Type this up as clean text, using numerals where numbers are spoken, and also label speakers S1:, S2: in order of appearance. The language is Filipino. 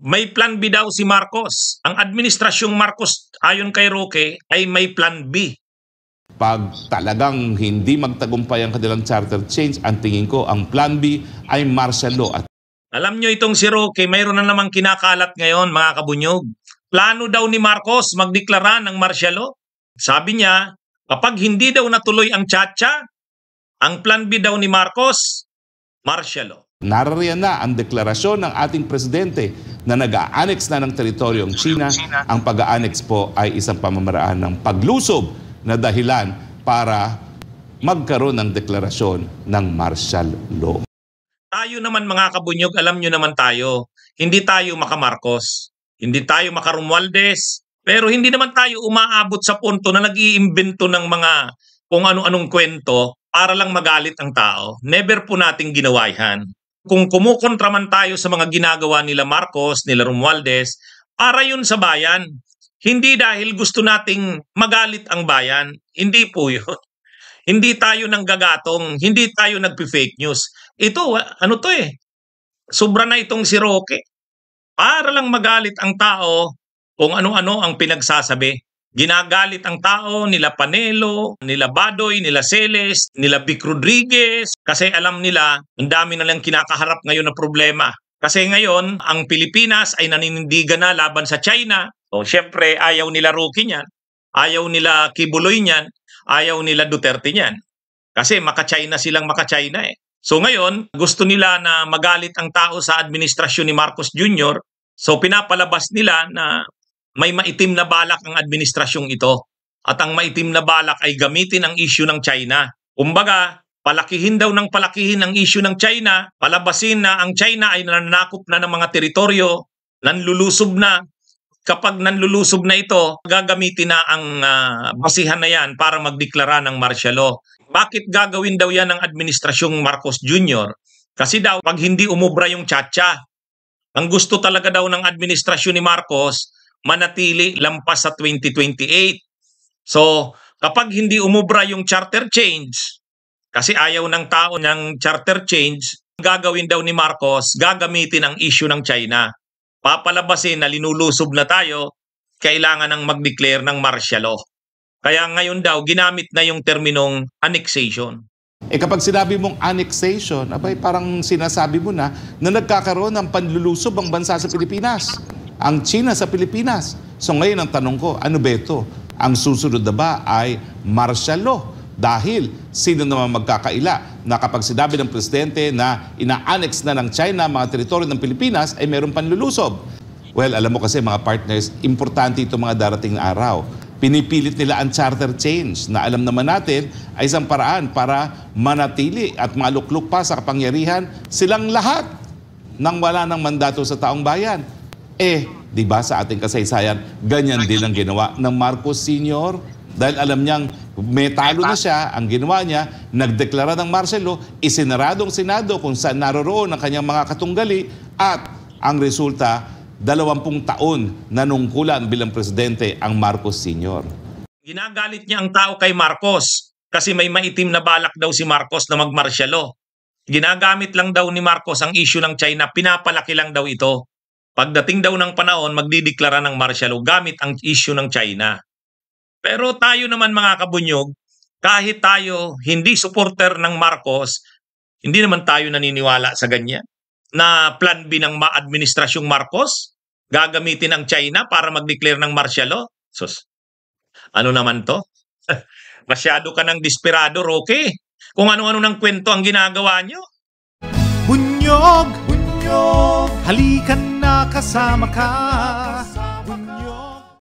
S1: May plan B daw si Marcos. Ang administrasyong Marcos ayon kay Roque ay may plan B.
S2: Pag talagang hindi magtagumpay ang kanilang charter change, ang tingin ko ang plan B ay martial law. At
S1: alam nyo itong si Roque, mayroon na namang kinakalat ngayon mga kabunyog. Plano daw ni Marcos magdeklara ng martial law. Sabi niya, kapag hindi daw natuloy ang tsa-tsa, ang plan B daw ni Marcos, martial law.
S2: naririyan na ang deklarasyon ng ating presidente na nag-a-annex na ng teritoryong China. Ang pag-a-annex po ay isang pamamaraan ng paglusob na dahilan para magkaroon ng deklarasyon ng martial law.
S1: Tayo naman mga kabunyog, alam nyo naman tayo, hindi tayo maka-Marcos, hindi tayo maka-Romualdez, pero hindi naman tayo umaabot sa punto na nag-iimbento ng mga kung ano-anong kwento para lang magalit ang tao. Never po nating ginawa yan. Kung kumukontra man tayo sa mga ginagawa nila Marcos, nila Romualdez, para yun sa bayan. Hindi dahil gusto nating magalit ang bayan. Hindi po yun. Hindi tayo nanggagatong, hindi tayo nagpi-fake news. Ito, ano to sobra na itong si Roque. Para lang magalit ang tao kung ano-ano ang pinagsasabi. Ginagalit ang tao nila Panelo, nila Badoy, nila Celes, nila Vic Rodriguez kasi alam nila ang dami na lang kinakaharap ngayon na problema. Kasi ngayon, ang Pilipinas ay naninindigan na laban sa China. O syempre, ayaw nila Roque niyan. Ayaw nila Kibuloy niyan. Ayaw nila Duterte niyan. Kasi maka-China silang maka-China . So ngayon, gusto nila na magalit ang tao sa administrasyon ni Marcos Jr. So pinapalabas nila na may maitim na balak ang administrasyong ito. At ang maitim na balak ay gamitin ang issue ng China. Kumbaga, palakihin daw ng palakihin ang issue ng China, palabasin na ang China ay nananakop na ng mga teritoryo, nanlulusob na. Kapag nanlulusob na ito, gagamitin na ang basihan na yan para magdeklara ng martial law. Bakit gagawin daw yan ng administrasyong Marcos Jr.? Kasi daw, pag hindi umubra yung tsa-tsa, ang gusto talaga daw ng administrasyon ni Marcos, manatili lampas sa 2028. So, kapag hindi umubra yung charter change, kasi ayaw ng tao ng charter change, gagawin daw ni Marcos, gagamitin ang issue ng China. Papalabasin na linulusob na tayo, kailangan ng mag-declare ng martial law. Kaya ngayon daw, ginamit na yung terminong annexation.
S2: Kapag sinabi mong annexation, abay parang sinasabi mo na nagkakaroon ng panlulusob ang bansa sa Pilipinas. Ang China sa Pilipinas. So ngayon ang tanong ko, ano ba ito? Ang susunod na ba ay martial law? Dahil sino naman magkakaila na kapag sinabi ng presidente na ina-annex na ng China mga teritoryo ng Pilipinas ay mayroong panlulusob? Well, alam mo kasi mga partners, importante ito mga darating na araw. Pinipilit nila ang charter change na alam naman natin ay isang paraan para manatili at malukluk pa sa kapangyarihan silang lahat nang wala ng mandato sa taong bayan. Di ba sa ating kasaysayan, ganyan din ang ginawa ng Marcos Sr. Dahil alam niyang may talo na siya, ang ginawa niya, nagdeklara ng martial law, isinarado ang Senado kung saan naroroon ang kanyang mga katunggali at ang resulta, 20 taon nanungkulan bilang presidente ang Marcos Sr.
S1: Ginagalit niya ang tao kay Marcos kasi may maitim na balak daw si Marcos na mag-martial law. Ginagamit lang daw ni Marcos ang issue ng China, pinapalaki lang daw ito. Pagdating daw ng panahon, magdideklara ng martial law gamit ang issue ng China. Pero tayo naman mga kabunyog, kahit tayo hindi supporter ng Marcos, hindi naman tayo naniniwala sa ganyan. Na plan B ng administrasyong Marcos, gagamitin ang China para mag-declare ng martial law. Sus, ano naman to? Masyado ka ng desperado, Roque. Kung ano-ano ng kwento ang ginagawa nyo.
S3: Bunyog, bunyog, halikan na kasama ka.